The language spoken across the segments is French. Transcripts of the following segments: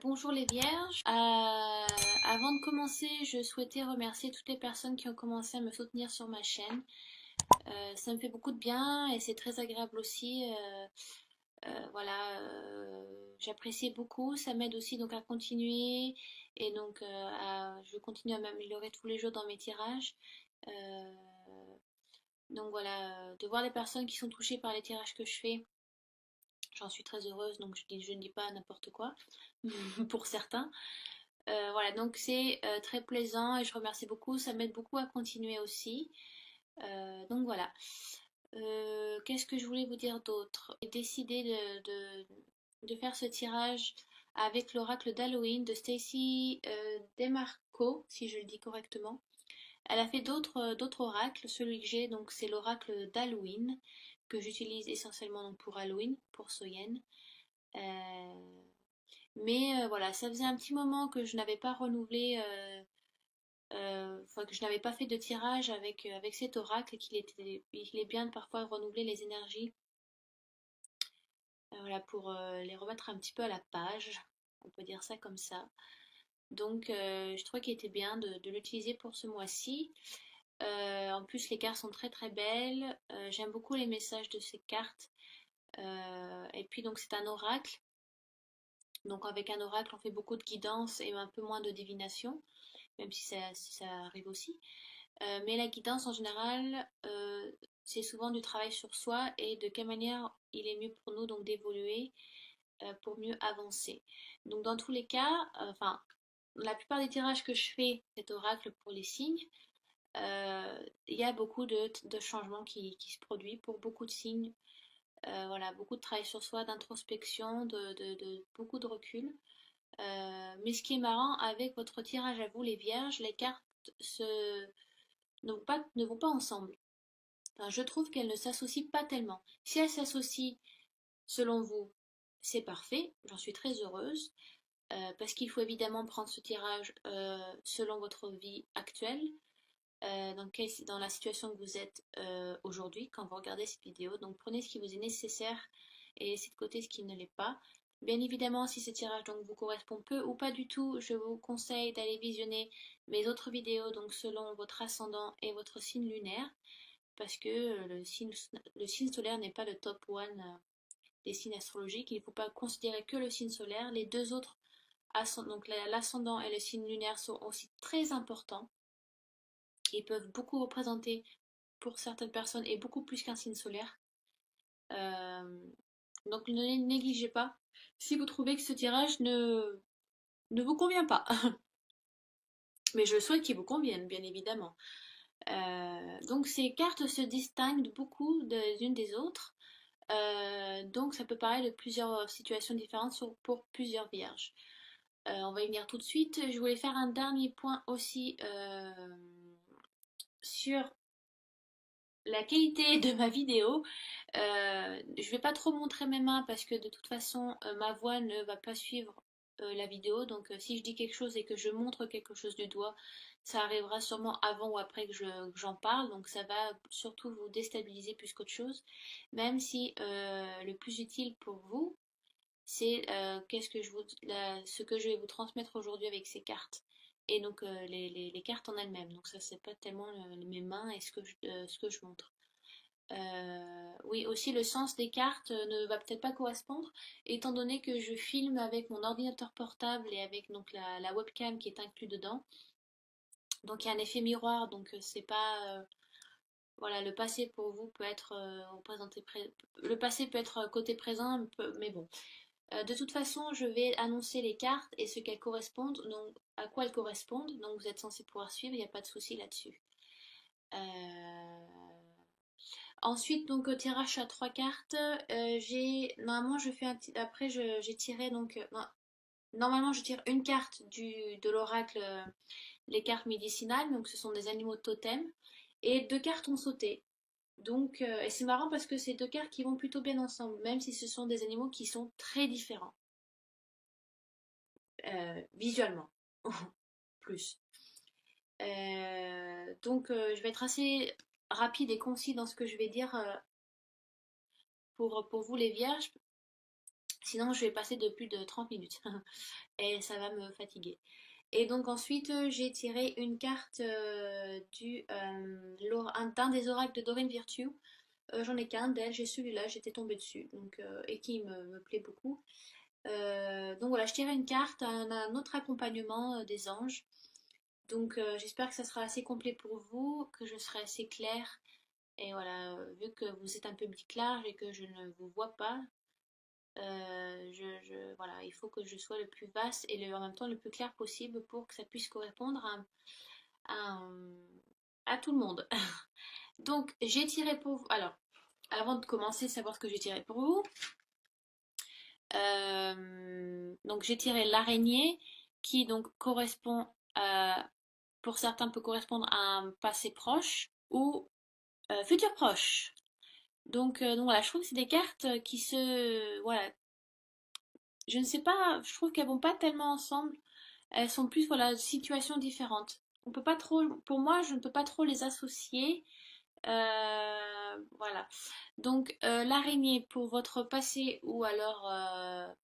Bonjour les vierges. Avant de commencer, je souhaitais remercier toutes les personnes qui ont commencé à me soutenir sur ma chaîne. Ça me fait beaucoup de bien et c'est très agréable aussi. Voilà, j'apprécie beaucoup. Ça m'aide aussi donc à continuer et donc je continue à m'améliorer tous les jours dans mes tirages. Euh, donc voilà, de voir les personnes qui sont touchées par les tirages que je fais, j'en suis très heureuse. Donc je ne dis pas n'importe quoi pour certains. Voilà, donc c'est très plaisant et je remercie beaucoup, ça m'aide beaucoup à continuer aussi. Donc voilà. Qu'est-ce que je voulais vous dire d'autre? J'ai décidé de faire ce tirage avec l'oracle d'Halloween de Stacy Demarco, si je le dis correctement. Elle a fait d'autres oracles. Celui que j'ai, donc c'est l'oracle d'Halloween, que j'utilise essentiellement donc, pour Halloween, pour Soyen. Euh, mais voilà, ça faisait un petit moment que je n'avais pas renouvelé, enfin que je n'avais pas fait de tirage avec cet oracle et il est bien de parfois renouveler les énergies, voilà, pour les remettre un petit peu à la page, on peut dire ça comme ça. Donc je trouvais qu'il était bien de l'utiliser pour ce mois-ci. En plus les cartes sont très très belles. J'aime beaucoup les messages de ces cartes. Et puis donc c'est un oracle. Donc avec un oracle on fait beaucoup de guidance et un peu moins de divination, même si ça arrive aussi. Mais la guidance en général, c'est souvent du travail sur soi et de quelle manière il est mieux pour nous donc d'évoluer pour mieux avancer. Donc dans tous les cas, enfin la plupart des tirages que je fais, cet oracle pour les signes, il y a beaucoup de changements qui se produisent pour beaucoup de signes. Voilà, beaucoup de travail sur soi, d'introspection, de beaucoup de recul. Mais ce qui est marrant avec votre tirage à vous les vierges, les cartes se ne vont pas ensemble. Enfin, je trouve qu'elles ne s'associent pas tellement. Si elles s'associent, selon vous, c'est parfait, j'en suis très heureuse, parce qu'il faut évidemment prendre ce tirage selon votre vie actuelle, dans la situation que vous êtes aujourd'hui quand vous regardez cette vidéo. Donc prenez ce qui vous est nécessaire et laissez de côté ce qui ne l'est pas. Bien évidemment, si ce tirage donc vous correspond peu ou pas du tout, je vous conseille d'aller visionner mes autres vidéos donc selon votre ascendant et votre signe lunaire, parce que le signe solaire n'est pas le top one des signes astrologiques. Il ne faut pas considérer que le signe solaire. Les deux autres, donc l'ascendant et le signe lunaire, sont aussi très importants. Ils peuvent beaucoup représenter pour certaines personnes et beaucoup plus qu'un signe solaire. Euh, donc ne négligez pas si vous trouvez que ce tirage ne vous convient pas. Mais je souhaite qu'il vous convienne, bien évidemment. Donc ces cartes se distinguent beaucoup des unes des autres. Donc ça peut parler de plusieurs situations différentes pour plusieurs vierges. On va y venir tout de suite. Je voulais faire un dernier point aussi sur la qualité de ma vidéo. Je vais pas trop montrer mes mains parce que de toute façon ma voix ne va pas suivre la vidéo. Donc si je dis quelque chose et que je montre quelque chose du doigt, ça arrivera sûrement avant ou après que j'en parle. Donc ça va surtout vous déstabiliser plus qu'autre chose. Même si le plus utile pour vous, c'est ce que je vais vous transmettre aujourd'hui avec ces cartes. Et donc les cartes en elles-mêmes. Donc ça c'est pas tellement mes mains et ce que je montre. Oui, aussi le sens des cartes ne va peut-être pas correspondre, étant donné que je filme avec mon ordinateur portable et avec donc la webcam qui est inclus dedans. Donc il y a un effet miroir, donc c'est pas voilà, le passé pour vous peut être le passé peut être côté présent, mais bon. De toute façon, je vais annoncer les cartes et ce qu'elles correspondent, donc à quoi elles correspondent, donc vous êtes censé pouvoir suivre, il n'y a pas de souci là-dessus. Euh, Ensuite, donc au tirage à trois cartes, normalement je fais un petit, après j'ai tiré donc non, normalement je tire une carte de l'oracle, les cartes médicinales, donc ce sont des animaux de totem, et deux cartes ont sauté. Donc et c'est marrant parce que c'est deux cartes qui vont plutôt bien ensemble, même si ce sont des animaux qui sont très différents visuellement, plus. Donc je vais être assez rapide et concis dans ce que je vais dire pour vous les vierges. Sinon, je vais passer de plus de 30 minutes et ça va me fatiguer. Et donc ensuite, j'ai tiré une carte d'un des oracles de Dorine Virtue. J'en ai qu'un d'elle, j'ai celui-là, j'étais tombée dessus, donc, et qui me plaît beaucoup. Donc voilà, je tirais une carte, un autre accompagnement des anges. Donc j'espère que ça sera assez complet pour vous, que je serai assez claire. Et voilà, vu que vous êtes un public large et que je ne vous vois pas, voilà, il faut que je sois le plus vaste et en même temps le plus clair possible pour que ça puisse correspondre à, à tout le monde. Donc j'ai tiré pour vous. Alors, avant de commencer, savoir ce que j'ai tiré pour vous. Donc j'ai tiré l'araignée qui donc correspond à, pour certains peut correspondre à un passé proche ou futur proche. Donc voilà, je trouve que c'est des cartes qui se voilà, je ne sais pas, je trouve qu'elles vont pas tellement ensemble. Elles sont plus voilà situations différentes. On peut pas trop, pour moi, je ne peux pas trop les associer. Voilà. Donc l'araignée pour votre passé ou alors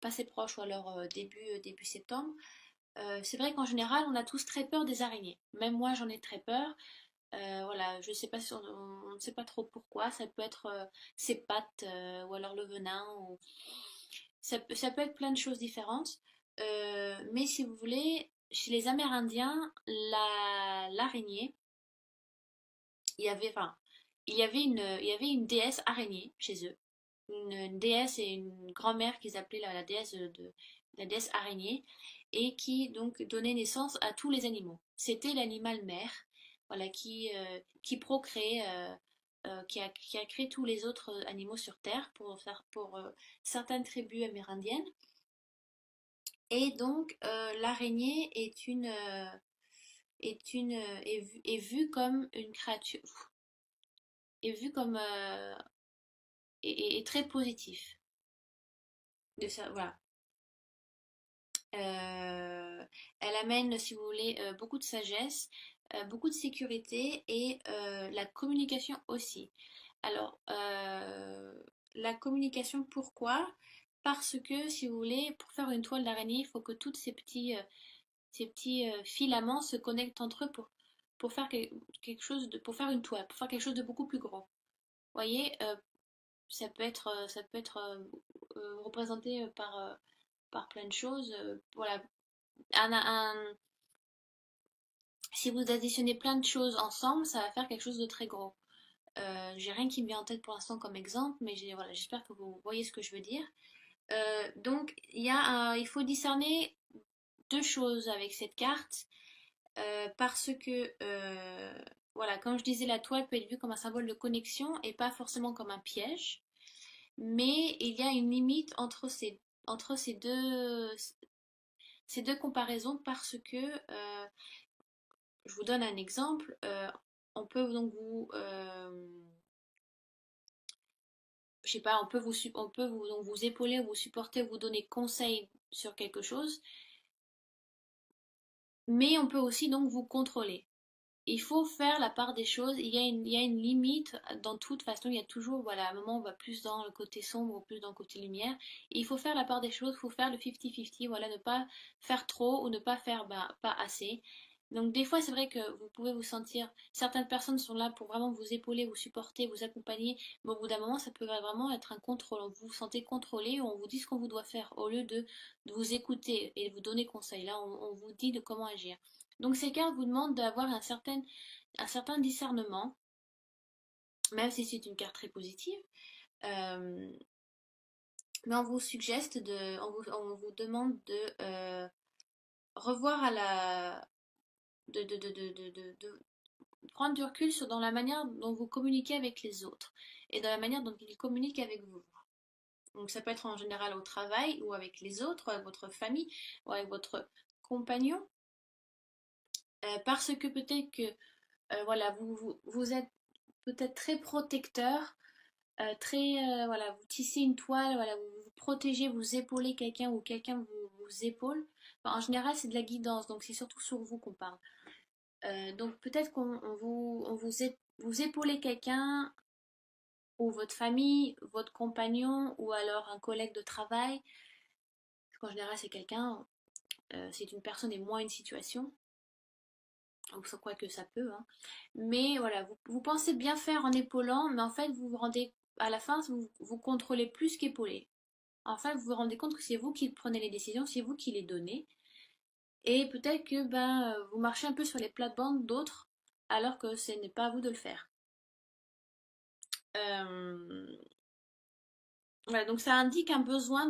passé proche ou alors début septembre. C'est vrai qu'en général, on a tous très peur des araignées. Même moi, j'en ai très peur. Voilà, je sais pas si on ne sait pas trop pourquoi. Ça peut être ses pattes ou alors le venin. Ça peut être plein de choses différentes. Mais si vous voulez, chez les Amérindiens, l'araignée, il y avait, enfin, il y avait une déesse araignée chez eux. Une déesse et une grand-mère qu'ils appelaient la déesse araignée et qui donc donnait naissance à tous les animaux. C'était l'animal mère, voilà, qui procréait, qui a créé tous les autres animaux sur Terre pour certaines tribus amérindiennes. Et donc l'araignée est vue comme une créature, est vue comme est très positif. De ça, voilà. Euh, Elle amène, si vous voulez, beaucoup de sagesse, beaucoup de sécurité et la communication aussi. Alors, la communication, pourquoi? Parce que, si vous voulez, pour faire une toile d'araignée, il faut que tous ces petits filaments se connectent entre eux pour faire quelque chose pour faire une toile, pour faire quelque chose de beaucoup plus gros. Vous voyez, ça peut être représenté par plein de choses. Voilà, un, un- si vous additionnez plein de choses ensemble, ça va faire quelque chose de très gros. J'ai rien qui me vient en tête pour l'instant comme exemple, mais voilà, j'espère que vous voyez ce que je veux dire. Donc, il faut discerner deux choses avec cette carte, parce que, voilà, comme je disais, la toile peut être vue comme un symbole de connexion et pas forcément comme un piège, mais il y a une limite entre ces deux comparaisons parce que je vous donne un exemple. On peut donc je sais pas, on peut vous, donc vous épauler, vous supporter, vous donner conseil sur quelque chose, mais on peut aussi donc vous contrôler. Il faut faire la part des choses. Il y a une limite dans toute façon. Il y a toujours, voilà, à un moment, on va plus dans le côté sombre ou plus dans le côté lumière. Et il faut faire la part des choses. Il faut faire le 50-50. Voilà, ne pas faire trop ou ne pas faire pas assez. Donc, des fois, c'est vrai que vous pouvez vous sentir. Certaines personnes sont là pour vraiment vous épauler, vous supporter, vous accompagner. Mais au bout d'un moment, ça peut vraiment être un contrôle. Vous vous sentez contrôlé, on vous dit ce qu'on vous doit faire au lieu de vous écouter et de vous donner conseil. Là, on vous dit de comment agir. Donc ces cartes vous demandent d'avoir un certain discernement, même si c'est une carte très positive. Euh, mais on vous suggeste on vous demande de revoir à la, de prendre du recul dans la manière dont vous communiquez avec les autres et dans la manière dont ils communiquent avec vous. Donc ça peut être en général au travail ou avec les autres, avec votre famille ou avec votre compagnon, parce que peut-être que voilà, vous êtes peut-être très protecteur, très voilà, vous tissez une toile, voilà, vous protégez, vous épaulez quelqu'un ou quelqu'un vous épaule. Enfin, en général, c'est de la guidance, donc c'est surtout sur vous qu'on parle. Donc peut-être vous épaulez quelqu'un ou votre famille, votre compagnon ou alors un collègue de travail. qu'en général c'est quelqu'un, c'est une personne et moins une situation. Donc sans quoi que ça peut, hein. Mais voilà, vous pensez bien faire en épaulant, mais en fait vous vous rendez, à la fin, vous contrôlez plus qu'épauler. En fait, vous vous rendez compte que c'est vous qui prenez les décisions, c'est vous qui les donnez. Et peut-être que ben, vous marchez un peu sur les plates-bandes d'autres, alors que ce n'est pas à vous de le faire. Euh, voilà, donc ça indique un besoin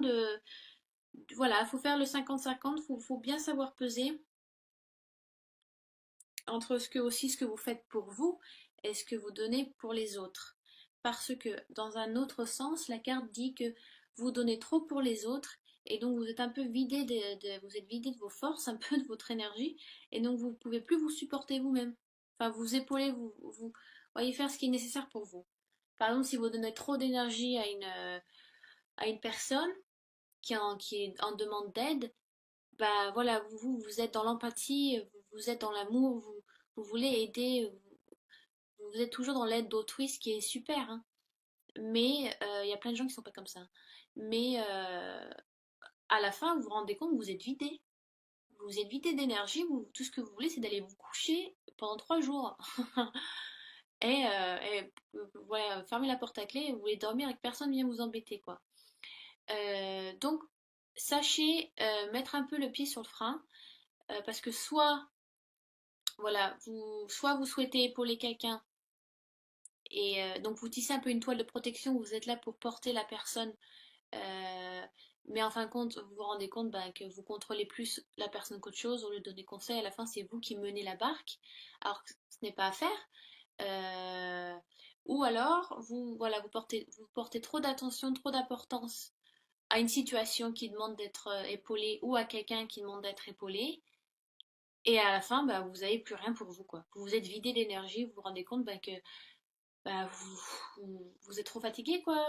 voilà, il faut faire le 50-50, faut bien savoir peser entre ce que vous faites pour vous et ce que vous donnez pour les autres. Parce que dans un autre sens, la carte dit que vous donnez trop pour les autres et donc vous êtes un peu vidé vous êtes vidé de vos forces, un peu de votre énergie et donc vous ne pouvez plus vous supporter vous-même. Enfin, vous épauler, vous voyez faire ce qui est nécessaire pour vous. Par exemple, si vous donnez trop d'énergie à une personne qui est en demande d'aide, bah voilà, vous êtes dans l'empathie, vous êtes dans l'amour, vous voulez aider, vous êtes toujours dans l'aide d'autrui, ce qui est super, hein. Mais il y a plein de gens qui sont pas comme ça. Mais à la fin, vous vous rendez compte que vous êtes vidé. Vous êtes vidé d'énergie, tout ce que vous voulez, c'est d'aller vous coucher pendant 3 jours. Voilà, fermez la porte à clé et vous voulez dormir et que personne ne vient vous embêter, quoi. Donc, sachez mettre un peu le pied sur le frein, parce que voilà, soit vous souhaitez épauler quelqu'un et donc vous tissez un peu une toile de protection, vous êtes là pour porter la personne, euh, mais en fin de compte, vous vous rendez compte bah, que vous contrôlez plus la personne qu'autre chose, au lieu de donner conseil, à la fin c'est vous qui menez la barque, alors que ce n'est pas à faire. Euh, ou alors, voilà, vous portez trop d'attention, trop d'importance à une situation qui demande d'être épaulée ou à quelqu'un qui demande d'être épaulé. Et à la fin, bah, vous n'avez plus rien pour vous, quoi. Vous vous êtes vidé d'énergie, vous vous rendez compte bah, que bah, vous êtes trop fatigué, quoi.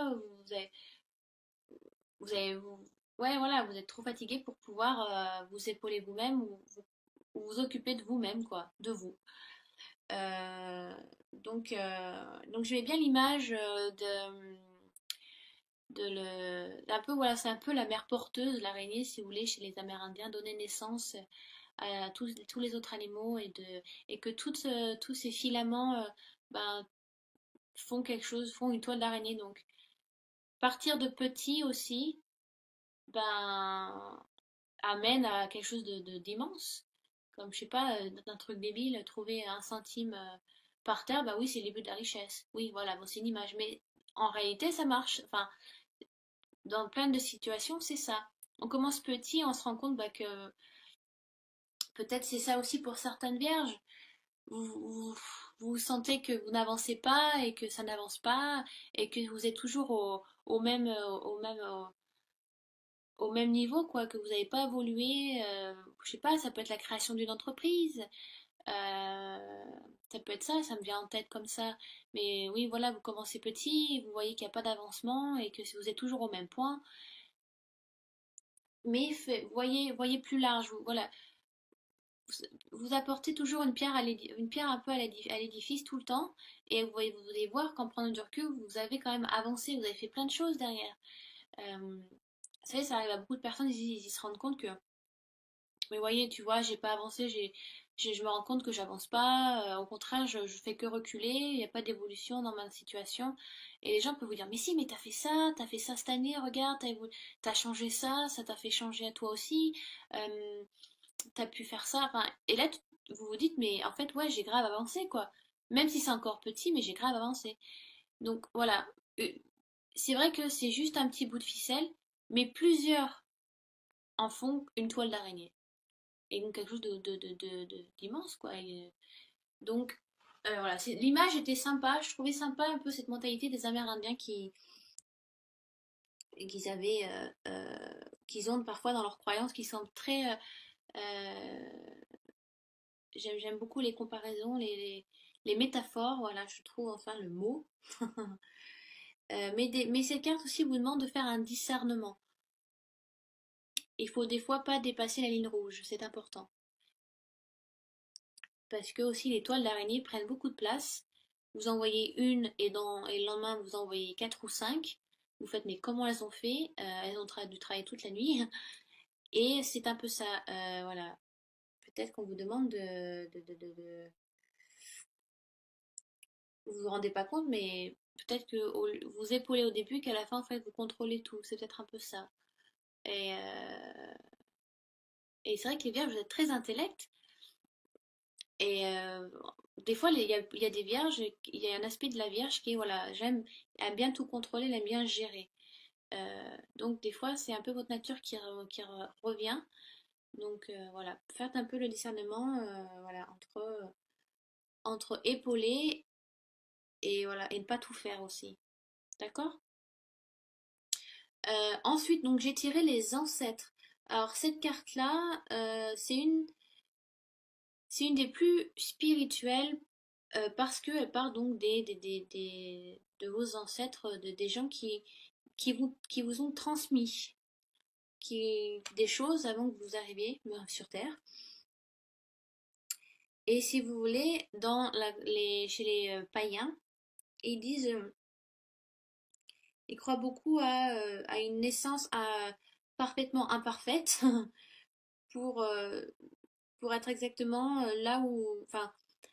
Ouais, voilà, vous êtes trop fatigué pour pouvoir vous épauler vous-même ou vous occuper de vous-même, quoi, de vous. Euh, donc j'aimais bien l'image un peu, voilà, c'est un peu la mère porteuse, l'araignée, si vous voulez, chez les Amérindiens, donner naissance à tous les autres animaux et que tous ces filaments ben, font quelque chose, font une toile d'araignée. Donc, partir de petit aussi, ben, amène à quelque chose d'immense. Comme, je sais pas, d'un truc débile, trouver un centime par terre, bah oui, c'est le début de la richesse. Oui, voilà, bon, c'est une image. Mais en réalité, ça marche. Enfin, dans plein de situations, c'est ça. On commence petit, on se rend compte bah, que peut-être c'est ça aussi pour certaines vierges. Vous, vous sentez que vous n'avancez pas et que ça n'avance pas et que vous êtes toujours au même niveau, quoi, que vous n'avez pas évolué. Je sais pas, ça peut être la création d'une entreprise, ça peut être ça, ça me vient en tête comme ça. Mais oui, voilà, vous commencez petit, vous voyez qu'il n'y a pas d'avancement et que vous êtes toujours au même point. Mais voyez plus large, voilà. Vous apportez toujours une pierre un peu à l'édifice tout le temps, et vous allez voir qu'en prenant du recul, vous avez quand même avancé, vous avez fait plein de choses derrière. Vous savez, ça arrive à beaucoup de personnes, ils se rendent compte que, mais voyez, tu vois, j'ai pas avancé, je me rends compte que j'avance pas, au contraire, je fais que reculer, il n'y a pas d'évolution dans ma situation. Et les gens peuvent vous dire, mais si, mais t'as fait ça cette année, regarde, t'as changé ça, ça t'a fait changer à toi aussi. Euh, T'as pu faire ça. Enfin, et là, vous vous dites, mais en fait, ouais, j'ai grave avancé, quoi. Même si c'est encore petit, mais j'ai grave avancé. Donc voilà. Euh, C'est vrai que c'est juste un petit bout de ficelle, mais plusieurs en font une toile d'araignée. Et donc quelque chose d'immense, quoi. Donc voilà, l'image était sympa. Je trouvais sympa un peu cette mentalité des Amérindiens qu'ils avaient, qu'ils ont parfois dans leurs croyances, qui sont très j'aime beaucoup les comparaisons, les métaphores, voilà, je trouve enfin le mot. Mais cette carte aussi vous demande de faire un discernement. Il faut des fois pas dépasser la ligne rouge, c'est important. Parce que aussi les toiles d'araignée prennent beaucoup de place. Vous envoyez une et le lendemain vous envoyez quatre ou cinq. Vous faites mais comment elles ont fait? Elles ont dû travailler toute la nuit. Et c'est un peu ça, voilà. Peut-être qu'on vous demande vous vous rendez pas compte, mais peut-être que vous épaulez au début, qu'à la fin, en fait, vous contrôlez tout. C'est peut-être un peu ça. Et, et c'est vrai que les vierges, vous êtes très intellect. Et des fois, il y a des vierges, il y a un aspect de la vierge qui est, voilà, aime bien tout contrôler, elle aime bien gérer. Donc des fois, c'est un peu votre nature revient. Donc voilà, faites un peu le discernement, voilà, entre épauler et voilà, et ne pas tout faire aussi. D'accord? Ensuite, donc j'ai tiré les ancêtres. Alors cette carte-là, c'est une des plus spirituelles parce qu'elle parle donc de vos ancêtres, des gens qui vous ont transmis des choses avant que vous arriviez sur Terre. Et si vous voulez, chez les païens, ils disent, ils croient beaucoup à une naissance parfaitement imparfaite pour, euh, pour être exactement là où, enfin,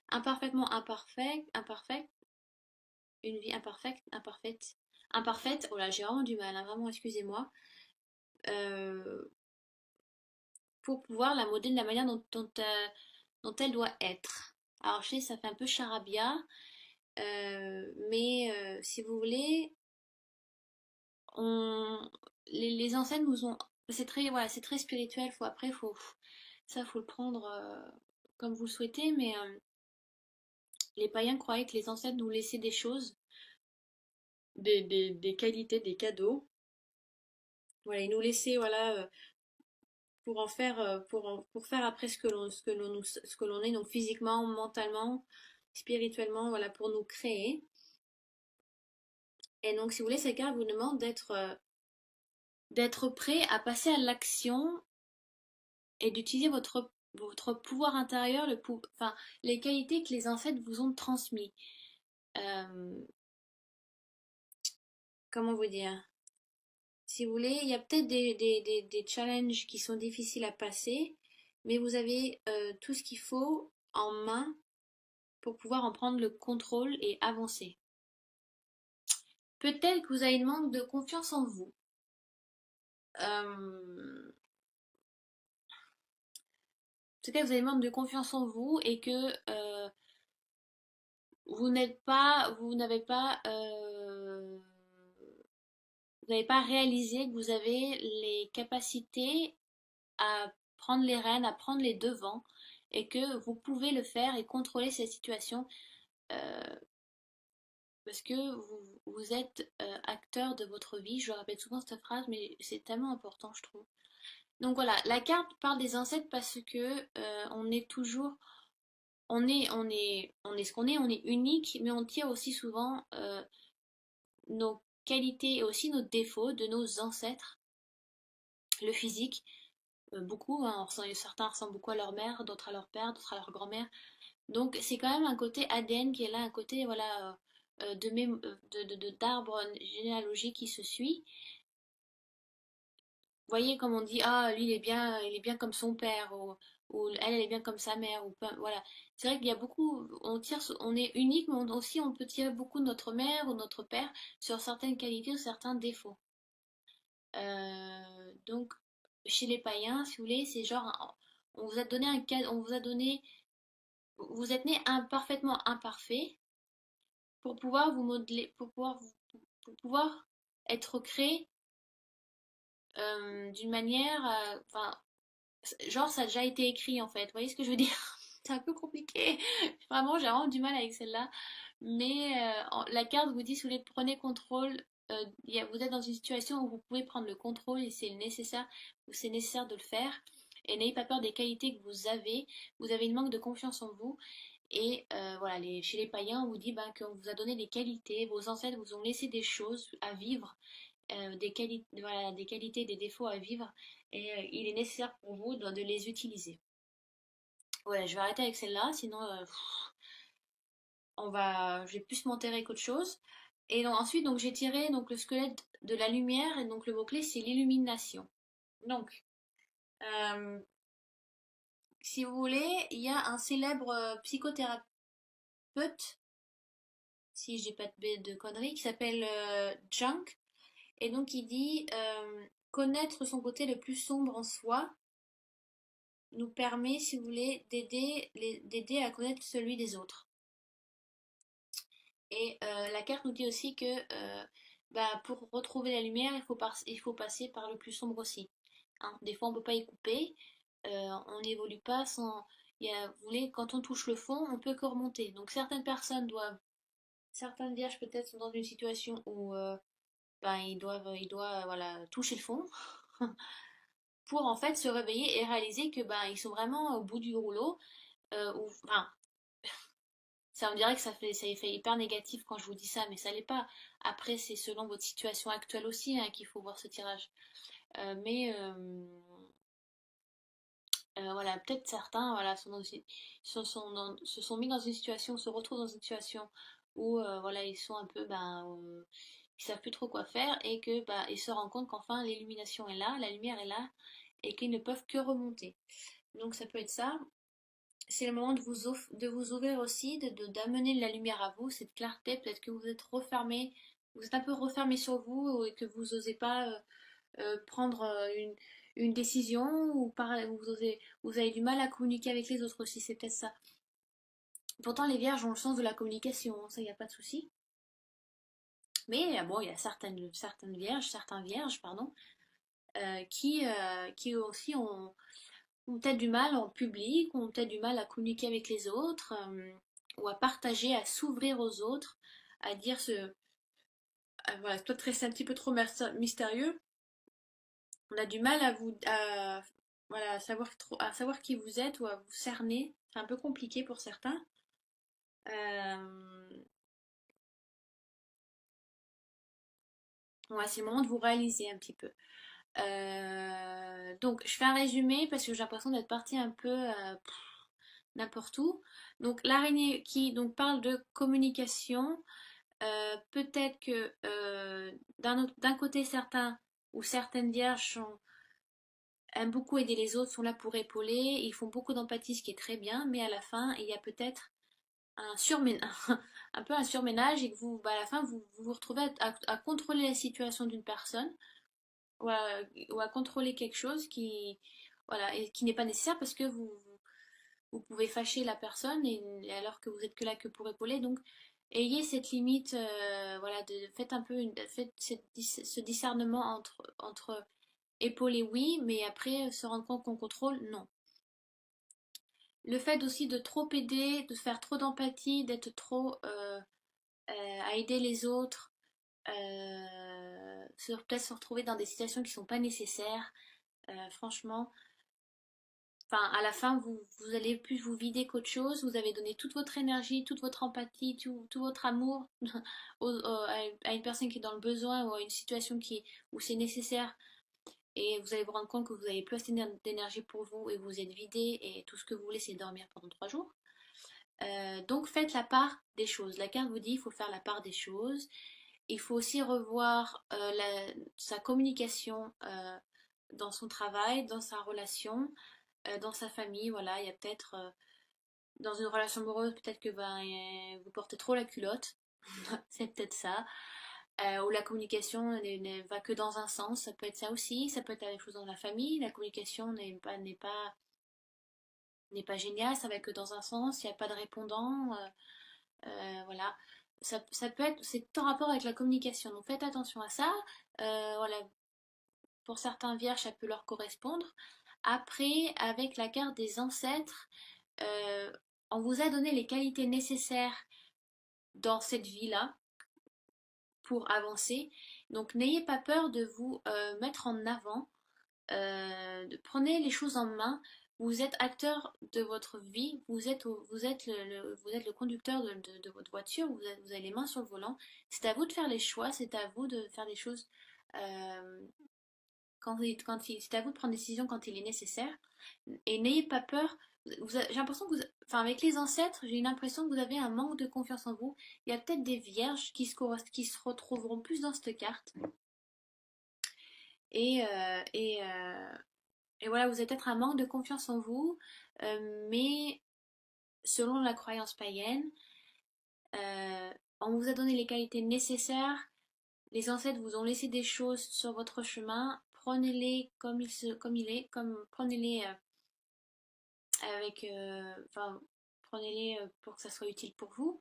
imparfaitement imparfait, une vie imparfaite. Oh là, j'ai vraiment du mal, hein, vraiment, excusez-moi, euh, pour pouvoir la modeler de la manière dont elle doit être. Alors, je sais, ça fait un peu charabia, mais si vous voulez, on, les ancêtres nous ont, c'est très, voilà, c'est très spirituel. Faut le prendre comme vous le souhaitez, mais les païens croyaient que les ancêtres nous laissaient des choses, des qualités, des cadeaux. Voilà, ils nous laissaient, voilà, pour en faire, pour faire après ce que l'on est, donc physiquement, mentalement, spirituellement, voilà, pour nous créer. Et donc, si vous voulez, ces cartes vous demandent d'être prêt à passer à l'action et d'utiliser votre pouvoir intérieur, enfin, les qualités que les ancêtres vous ont transmis. Euh, Comment vous dire? Si vous voulez, il y a peut-être des challenges qui sont difficiles à passer, mais vous avez tout ce qu'il faut en main pour pouvoir en prendre le contrôle et avancer. Peut-être que vous avez une manque de confiance en vous. Peut-être que vous avez une manque de confiance en vous et que vous n'avez pas réalisé que vous avez les capacités à prendre les rênes, à prendre les devants, et que vous pouvez le faire et contrôler cette situation euh, parce que vous êtes acteur de votre vie. Je répète souvent cette phrase, mais c'est tellement important, je trouve. Donc voilà, la carte parle des ancêtres parce que on est toujours, on est ce qu'on est, on est unique, mais on tire aussi souvent nos qualités et aussi nos défauts de nos ancêtres, le physique. Beaucoup, hein, certains ressemblent beaucoup à leur mère, d'autres à leur père, d'autres à leur grand-mère. Donc c'est quand même un côté ADN qui est là, un côté voilà d'arbre généalogique qui se suit. Vous voyez comme on dit ah lui il est bien comme son père ou elle est bien comme sa mère voilà. C'est vrai qu'il y a beaucoup, on est unique, mais aussi on peut tirer beaucoup de notre mère ou notre père sur certaines qualités ou certains défauts. Donc chez les païens, si vous voulez, c'est genre on vous a donné un cadre, on vous a donné, vous êtes né parfaitement imparfait pour pouvoir vous modeler, pour pouvoir être créé d'une manière, enfin, genre ça a déjà été écrit en fait. Vous voyez ce que je veux dire? C'est un peu compliqué. Vraiment, j'ai vraiment du mal avec celle-là. Mais la carte vous dit si vous voulez prenez contrôle. Vous êtes dans une situation où vous pouvez prendre le contrôle et c'est nécessaire de le faire. Et n'ayez pas peur des qualités que vous avez. Vous avez une manque de confiance en vous. Et voilà, chez les païens, on vous dit ben, qu'on vous a donné des qualités, vos ancêtres vous ont laissé des choses à vivre, voilà, des qualités, des défauts à vivre, et il est nécessaire pour vous de les utiliser. Ouais, je vais arrêter avec celle-là, sinon je vais plus m'enterrer qu'autre chose. Et donc, ensuite, donc, j'ai tiré donc, le squelette de la lumière, et donc le mot-clé c'est l'illumination. Donc, Euh, Si vous voulez, il y a un célèbre psychothérapeute, si j'ai pas de conneries, qui s'appelle Jung. Et donc il dit connaître son côté le plus sombre en soi nous permet, si vous voulez, d'aider à connaître celui des autres. Et la carte nous dit aussi que bah, pour retrouver la lumière, il faut passer par le plus sombre aussi. Hein. Des fois, on ne peut pas y couper. On n'évolue pas sans. Vous voulez, quand on touche le fond, on peut que remonter. Donc certaines personnes doivent, certaines vierges peut-être sont dans une situation où ben, ils doivent voilà, toucher le fond pour en fait se réveiller et réaliser que ben, ils sont vraiment au bout du rouleau. Enfin, ça me dirait que ça fait hyper négatif quand je vous dis ça, mais ça l'est pas. Après, c'est selon votre situation actuelle aussi hein, qu'il faut voir ce tirage. Mais voilà, peut-être certains voilà, se sont mis dans une situation, se retrouvent dans une situation où voilà, ils sont un peu, ils savent plus trop quoi faire et que bah, ils se rendent compte qu'enfin l'illumination est là, la lumière est là et qu'ils ne peuvent que remonter. Donc ça peut être ça. C'est le moment de vous ouvrir aussi, d'amener de la lumière à vous, cette clarté. Peut-être que vous êtes refermé, vous êtes un peu refermé sur vous et que vous n'osez pas prendre une décision ou vous avez du mal à communiquer avec les autres aussi, c'est peut-être ça. Pourtant, les vierges ont le sens de la communication, hein, ça, il n'y a pas de souci. Mais bon, il y a certaines vierges, certains vierges, pardon, qui aussi ont peut-être du mal en public, ont peut-être du mal à communiquer avec les autres, ou à partager, à s'ouvrir aux autres, à dire voilà, c'est peut-être c'est un petit peu trop mystérieux. On a du mal voilà, à savoir qui vous êtes ou à vous cerner. C'est un peu compliqué pour certains. Euh, ouais, c'est le moment de vous réaliser un petit peu. Donc, je fais un résumé parce que j'ai l'impression d'être partie un peu n'importe où. Donc, l'araignée qui donc, parle de communication, peut-être que d'un côté, certains ou certaines vierges aiment beaucoup aider les autres, sont là pour épauler, ils font beaucoup d'empathie, ce qui est très bien, mais à la fin, il y a peut-être un surménage, un peu un surménage et que vous, bah, à la fin, vous retrouvez à contrôler la situation d'une personne ou ou à contrôler quelque chose qui, voilà, et qui n'est pas nécessaire parce que vous pouvez fâcher la personne et alors que vous êtes que là que pour épauler. Donc, ayez cette limite, voilà, faites un peu ce discernement entre épauler, oui, mais après se rendre compte qu'on contrôle, non. Le fait aussi de trop aider, de faire trop d'empathie, d'être trop à aider les autres, peut-être se retrouver dans des situations qui ne sont pas nécessaires. Franchement, enfin, à la fin, vous allez plus vous vider qu'autre chose. Vous avez donné toute votre énergie, toute votre empathie, tout votre amour à une personne qui est dans le besoin ou à une situation où c'est nécessaire. Et vous allez vous rendre compte que vous n'avez plus assez d'énergie pour vous et vous êtes vidé et tout ce que vous voulez, c'est dormir pendant 3 jours. Donc faites la part des choses. La carte vous dit qu'il faut faire la part des choses. Il faut aussi revoir sa communication dans son travail, dans sa relation, dans sa famille. Voilà, il y a peut-être dans une relation amoureuse, peut-être que vous portez trop la culotte. C'est peut-être ça. Ou la communication ne va que dans un sens. Ça peut être ça aussi. Ça peut être la même chose dans la famille. La communication n'est pas géniale. Ça va que dans un sens. Il n'y a pas de répondant. Voilà. Ça peut être, c'est en rapport avec la communication. Donc faites attention à ça. Voilà, pour certains vierges, ça peut leur correspondre. Après, avec la carte des ancêtres, euh, on vous a donné les qualités nécessaires dans cette vie-là pour avancer. Donc n'ayez pas peur de vous mettre en avant, prenez les choses en main. Vous êtes acteur de votre vie, vous êtes le conducteur de votre voiture, vous avez les mains sur le volant. C'est à vous de faire les choix, c'est à vous de faire des choses euh, c'est à vous de prendre des décisions quand il est nécessaire. Et n'ayez pas peur. J'ai l'impression que enfin, avec les ancêtres, j'ai une impression que vous avez un manque de confiance en vous. Il y a peut-être des vierges qui se retrouveront plus dans cette carte. Et, euh, et, euh, Et voilà, vous avez peut-être un manque de confiance en vous, mais selon la croyance païenne, on vous a donné les qualités nécessaires, les ancêtres vous ont laissé des choses sur votre chemin, prenez-les comme il est, prenez-les enfin, prenez-les pour que ça soit utile pour vous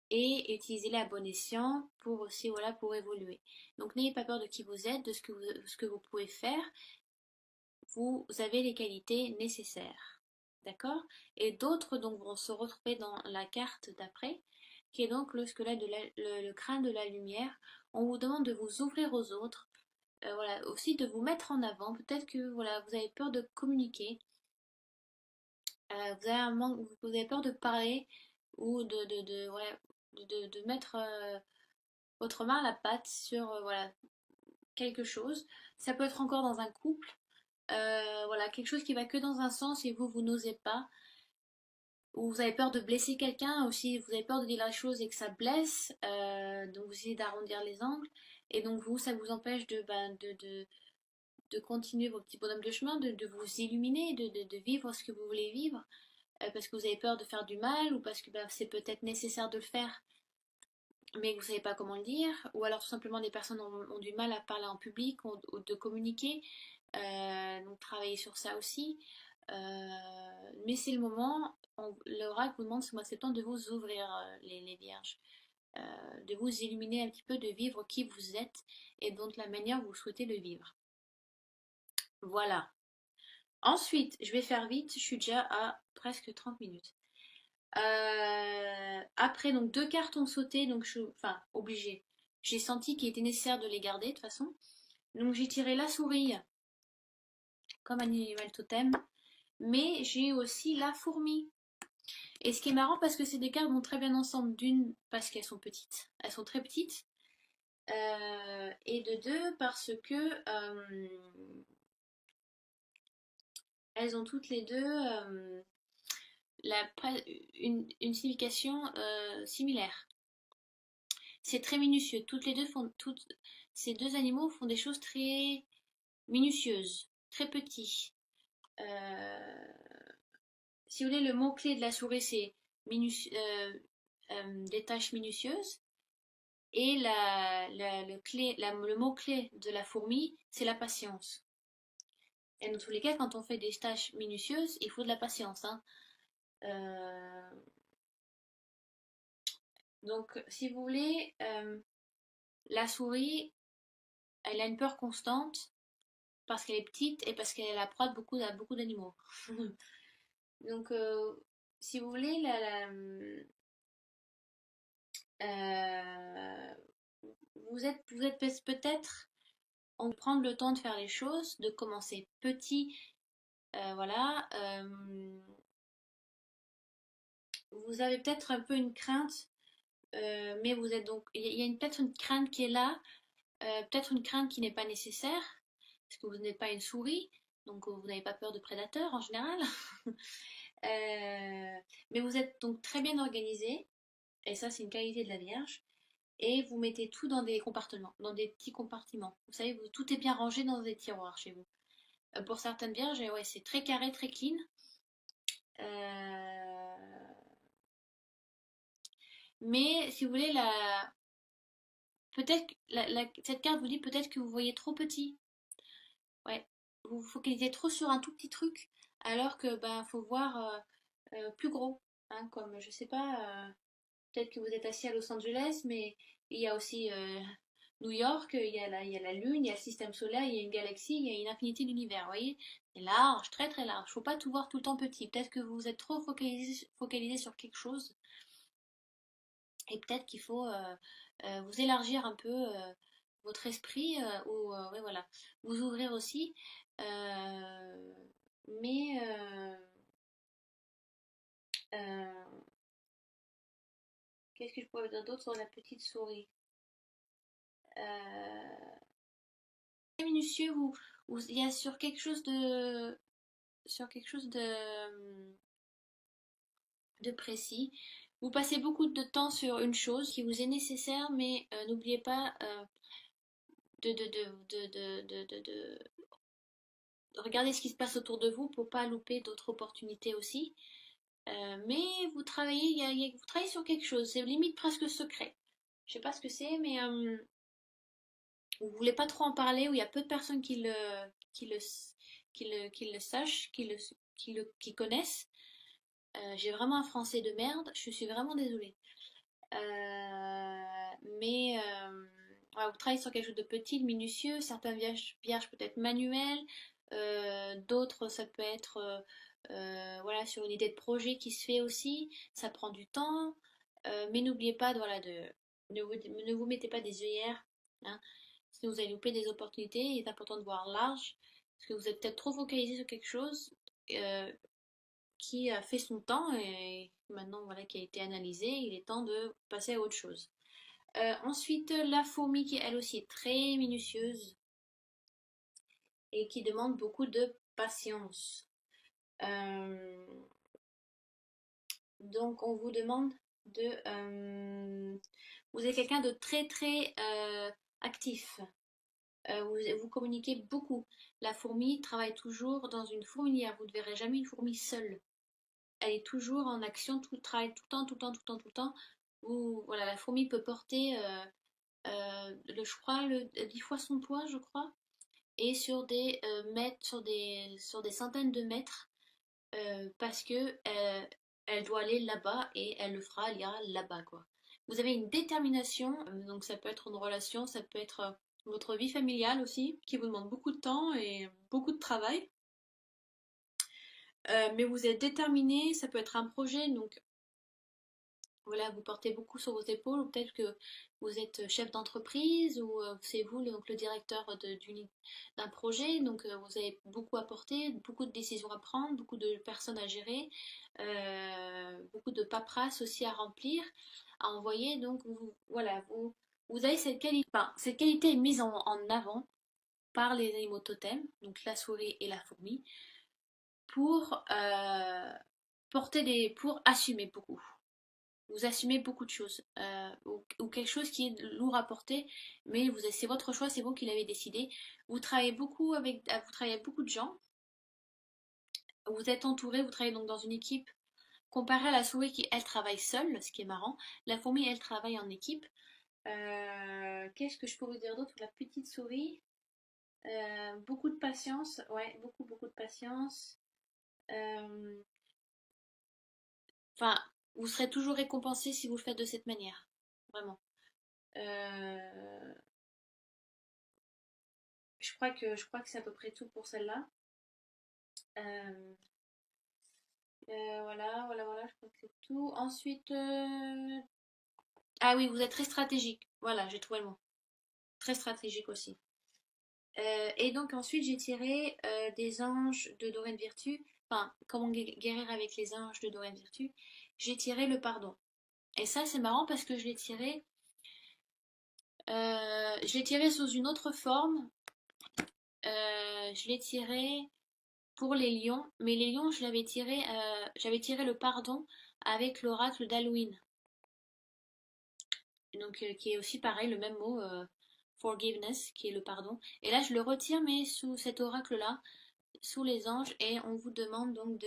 et utilisez-les à bon escient pour aussi, voilà, pour évoluer. Donc n'ayez pas peur de qui vous êtes, de ce que vous pouvez faire. Vous avez les qualités nécessaires. D'accord? Et d'autres donc vont se retrouver dans la carte d'après, qui est donc le squelette le crâne de la lumière. On vous demande de vous ouvrir aux autres, voilà, aussi de vous mettre en avant. Peut-être que voilà, vous avez peur de communiquer, vous avez peur de parler ou ouais, de mettre votre main à la pâte sur voilà, quelque chose. Ça peut être encore dans un couple. Voilà, quelque chose qui va que dans un sens et vous n'osez pas, ou vous avez peur de blesser quelqu'un aussi, vous avez peur de dire la chose et que ça blesse, donc vous essayez d'arrondir les angles, et donc vous, ça vous empêche de continuer vos petits bonhommes de chemin, de vous illuminer, de vivre ce que vous voulez vivre, parce que vous avez peur de faire du mal, ou parce que bah, c'est peut-être nécessaire de le faire, mais que vous ne savez pas comment le dire, ou alors tout simplement des personnes ont du mal à parler en public, ou de communiquer, donc travailler sur ça aussi. Mais c'est le moment, l'oracle vous demande ce mois de septembre de vous ouvrir, les vierges, de vous illuminer un petit peu, de vivre qui vous êtes et donc la manière dont vous souhaitez le vivre. Voilà. Ensuite, je vais faire vite, je suis déjà à presque 30 minutes. Après, donc deux cartes ont sauté, donc enfin, obligée. J'ai senti qu'il était nécessaire de les garder de toute façon. Donc j'ai tiré la souris comme animal totem, mais j'ai aussi la fourmi. Et ce qui est marrant, parce que ces deux cartes vont très bien ensemble, d'une, parce qu'elles sont petites, elles sont très petites, et de deux, parce que elles ont toutes les deux la, une signification similaire. C'est très minutieux. Ces deux animaux font des choses très minutieuses, très petits. Si vous voulez, le mot-clé de la souris, c'est des tâches minutieuses. Et le mot-clé de la fourmi, c'est la patience. Et dans tous les cas, quand on fait des tâches minutieuses, il faut de la patience, hein. Donc, si vous voulez, la souris, elle a une peur constante parce qu'elle est petite et parce qu'elle est la proie de beaucoup d'animaux. Donc, si vous voulez, euh, vous êtes peut-être en prendre le temps de faire les choses, de commencer petit, voilà. Vous avez peut-être un peu une crainte, mais vous êtes donc, il y a peut-être une crainte qui est là, peut-être une crainte qui n'est pas nécessaire, parce que vous n'êtes pas une souris, donc vous n'avez pas peur de prédateurs en général. Mais vous êtes donc très bien organisé, et ça c'est une qualité de la Vierge, et vous mettez tout dans des compartiments, dans des petits compartiments. Vous savez, tout est bien rangé dans des tiroirs chez vous. Pour certaines Vierges, ouais, c'est très carré, très clean. Mais si vous voulez, peut-être cette carte vous dit peut-être que vous voyez trop petit. Ouais, vous vous focalisez trop sur un tout petit truc, alors que ben faut voir plus gros. Hein, comme je sais pas, peut-être que vous êtes assis à Los Angeles, mais il y a aussi New York, il y a la Lune, il y a le système solaire, il y a une galaxie, il y a une infinité d'univers. Vous voyez, c'est large, très très large. Faut pas tout voir tout le temps petit. Peut-être que vous êtes trop focalisé sur quelque chose. Et peut-être qu'il faut vous élargir un peu votre esprit ou ouais, voilà, vous ouvrir aussi. Euh, mais euh, qu'est-ce que je pourrais dire d'autre sur la petite souris? Très minutieux où il y a sur quelque chose de précis. Vous passez beaucoup de temps sur une chose qui vous est nécessaire, mais n'oubliez pas de regardez ce qui se passe autour de vous pour pas louper d'autres opportunités aussi. Mais vous travaillez, vous travaillez sur quelque chose, c'est limite presque secret. Je sais pas ce que c'est, mais vous voulez pas trop en parler, où il y a peu de personnes qui le, qui le sachent, qui connaissent. J'ai vraiment un français de merde, je suis vraiment désolée. Mais voilà, vous travaillez sur quelque chose de petit, de minutieux, certains vierges peut-être manuels, d'autres ça peut être voilà, sur une idée de projet qui se fait aussi, ça prend du temps, mais n'oubliez pas voilà, ne vous mettez pas des œillères, hein, sinon vous allez louper des opportunités, il est important de voir large, parce que vous êtes peut-être trop focalisé sur quelque chose euh, qui a fait son temps et maintenant voilà, qui a été analysé, il est temps de passer à autre chose. Ensuite, la fourmi qui elle aussi est très minutieuse et qui demande beaucoup de patience. Euh, donc on vous demande de... vous êtes quelqu'un de très très actif. Vous communiquez beaucoup. La fourmi travaille toujours dans une fourmilière. Vous ne verrez jamais une fourmi seule. Elle est toujours en action, tout travaille tout le temps, tout le temps, tout le temps, tout le temps. Voilà, la fourmi peut porter, je crois, 10 fois son poids, je crois, et sur des mètres, sur des centaines de mètres, parce que elle doit aller là-bas et elle le fera, elle ira là-bas, quoi. Vous avez une détermination, donc ça peut être une relation, ça peut être votre vie familiale aussi, qui vous demande beaucoup de temps et beaucoup de travail. Mais vous êtes déterminé, ça peut être un projet, donc voilà, vous portez beaucoup sur vos épaules, ou peut-être que vous êtes chef d'entreprise, ou c'est vous donc, le directeur d'un projet, donc vous avez beaucoup à porter, beaucoup de décisions à prendre, beaucoup de personnes à gérer, beaucoup de paperasse aussi à remplir, à envoyer, donc voilà, vous avez cette qualité, enfin, cette qualité est mise en avant par les animaux totems, donc la souris et la fourmi, pour pour assumer beaucoup. Vous assumez beaucoup de choses, ou quelque chose qui est lourd à porter, mais c'est votre choix, c'est vous qui l'avez décidé. Vous travaillez avec beaucoup de gens, vous êtes entouré, vous travaillez donc dans une équipe. Comparé à la souris qui, elle, travaille seule, ce qui est marrant, la fourmi, elle, travaille en équipe. Qu'est-ce que je peux vous dire d'autre? La petite souris, beaucoup de patience, ouais, beaucoup, beaucoup de patience. Euh, Enfin, vous serez toujours récompensé si vous le faites de cette manière, vraiment. Euh, je crois que c'est à peu près tout pour celle-là. Euh, voilà, je crois que c'est tout. Ensuite, ah oui, vous êtes très stratégique. Voilà, j'ai trouvé le mot. Très stratégique aussi. Et donc ensuite, j'ai tiré des anges de Doreen Virtue. Enfin, comment guérir avec les anges de Doreen Virtue. J'ai tiré le pardon. Et ça, c'est marrant parce que je l'ai tiré sous une autre forme. Je l'ai tiré pour les lions, mais les lions, j'avais tiré le pardon avec l'oracle d'Halloween, donc qui est aussi pareil, le même mot, forgiveness, qui est le pardon. Et là, je le retire, mais sous cet oracle-là, sous les anges, et on vous demande donc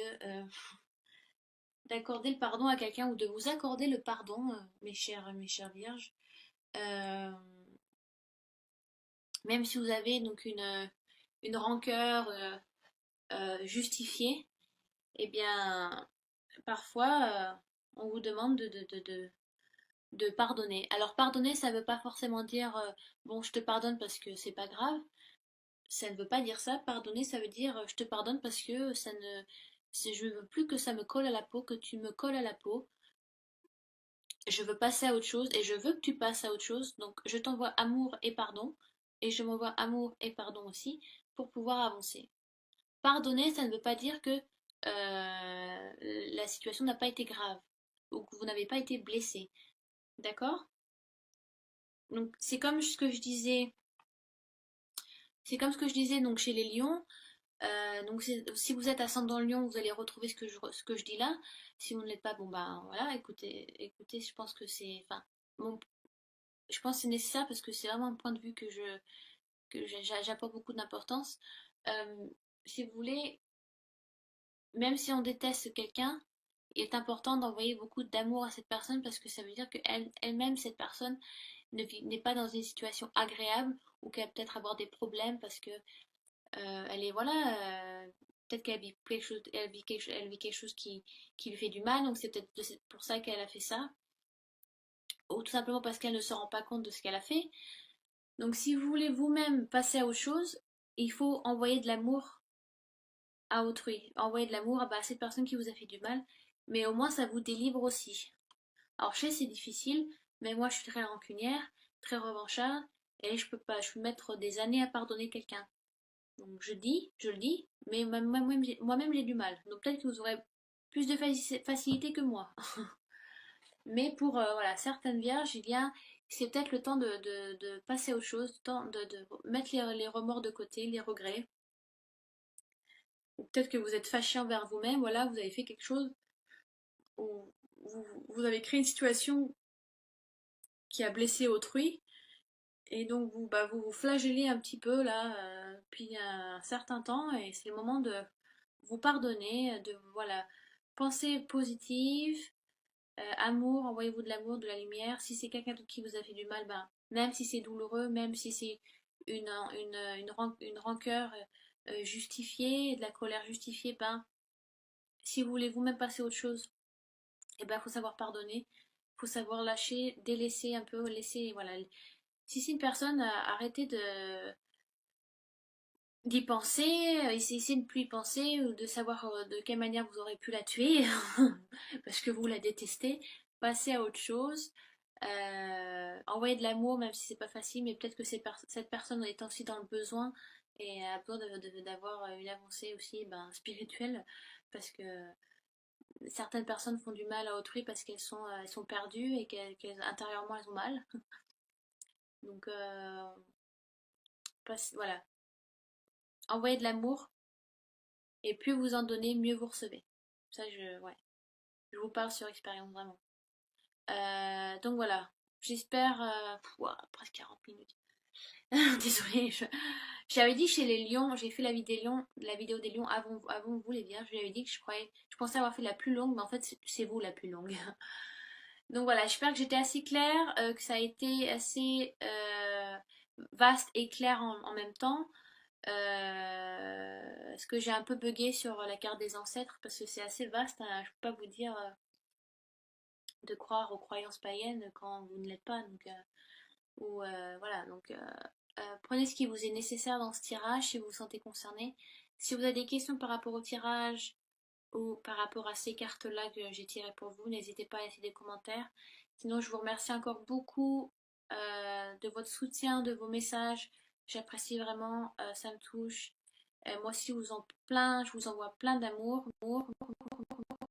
d'accorder le pardon à quelqu'un ou de vous accorder le pardon, mes chères vierges. Euh, Même si vous avez donc une rancœur justifiée, eh bien, parfois, on vous demande de pardonner. Alors pardonner, ça ne veut pas forcément dire bon, je te pardonne parce que c'est pas grave. Ça ne veut pas dire ça. Pardonner, ça veut dire je te pardonne parce que je veux plus que ça me colle à la peau, que tu me colles à la peau. Je veux passer à autre chose et je veux que tu passes à autre chose. Donc je t'envoie amour et pardon et je m'envoie amour et pardon aussi pour pouvoir avancer. Pardonner, ça ne veut pas dire que la situation n'a pas été grave ou que vous n'avez pas été blessé. D'accord? Donc c'est comme ce que je disais donc chez les lions. Donc si vous êtes ascendant lion, vous allez retrouver ce que je dis là. Si vous ne l'êtes pas, bon bah voilà, écoutez, je pense que enfin, bon, je pense que c'est nécessaire parce que c'est vraiment un point de vue que j'apporte beaucoup d'importance. Euh, si vous voulez, même si on déteste quelqu'un, il est important d'envoyer beaucoup d'amour à cette personne parce que ça veut dire qu'elle elle-même, cette personne, n'est pas dans une situation agréable ou qu'elle va peut-être avoir des problèmes parce que elle est, voilà, peut-être qu'elle vit quelque chose, elle vit quelque chose qui lui fait du mal, donc c'est peut-être pour ça qu'elle a fait ça, ou tout simplement parce qu'elle ne se rend pas compte de ce qu'elle a fait. Donc si vous voulez vous-même passer à autre chose, il faut envoyer de l'amour à autrui, envoyer de l'amour à cette personne qui vous a fait du mal, mais au moins ça vous délivre aussi. Alors je sais c'est difficile, mais moi je suis très rancunière, très revancharde, et je peux pas, je peux mettre des années à pardonner quelqu'un. Donc je le dis, mais moi-même j'ai du mal. Donc peut-être que vous aurez plus de facilité que moi. Mais pour voilà, certaines vierges, c'est peut-être le temps de passer à autre chose, le temps de mettre les remords de côté, les regrets. Ou peut-être que vous êtes fâché envers vous-même, voilà, vous avez fait quelque chose, ou vous avez créé une situation qui a blessé autrui, et donc vous vous flagellez un petit peu là, puis un certain temps, et c'est le moment de vous pardonner, de voilà, pensée positive, amour, envoyez-vous de l'amour, de la lumière. Si c'est quelqu'un qui vous a fait du mal, ben, même si c'est douloureux, même si c'est une rancœur justifiée, de la colère justifiée, ben, si vous voulez vous-même passer à autre chose, eh ben, faut savoir pardonner, faut savoir lâcher, délaisser un peu, laisser, voilà. Si c'est une personne, arrêtez d'y penser, essayez de ne plus y penser, ou de savoir de quelle manière vous aurez pu la tuer, parce que vous la détestez, passez à autre chose, envoyez de l'amour, même si c'est pas facile, mais peut-être que cette personne est aussi dans le besoin, et a besoin d'avoir une avancée aussi ben, spirituelle, parce que certaines personnes font du mal à autrui parce elles sont perdues et intérieurement elles ont mal. Donc voilà, envoyez de l'amour, et plus vous en donnez, mieux vous recevez. Ça, ouais, je vous parle sur expérience, vraiment. Donc voilà, j'espère... presque 40 minutes. Désolée, j'avais dit chez les lions, j'ai fait la vidéo des lions avant vous les vierges, je lui avais dit que je pensais avoir fait la plus longue, mais en fait c'est vous la plus longue. Donc voilà, j'espère que j'étais assez claire, que ça a été assez vaste et clair en même temps. Est-ce que j'ai un peu bugué sur la carte des ancêtres parce que c'est assez vaste, hein, je peux pas vous dire de croire aux croyances païennes quand vous ne l'êtes pas. Donc, voilà, donc prenez ce qui vous est nécessaire dans ce tirage si vous vous sentez concerné. Si vous avez des questions par rapport au tirage ou par rapport à ces cartes-là que j'ai tirées pour vous, n'hésitez pas à laisser des commentaires. Sinon, je vous remercie encore beaucoup de votre soutien, de vos messages. J'apprécie vraiment, ça me touche. Moi aussi, je vous envoie plein d'amour.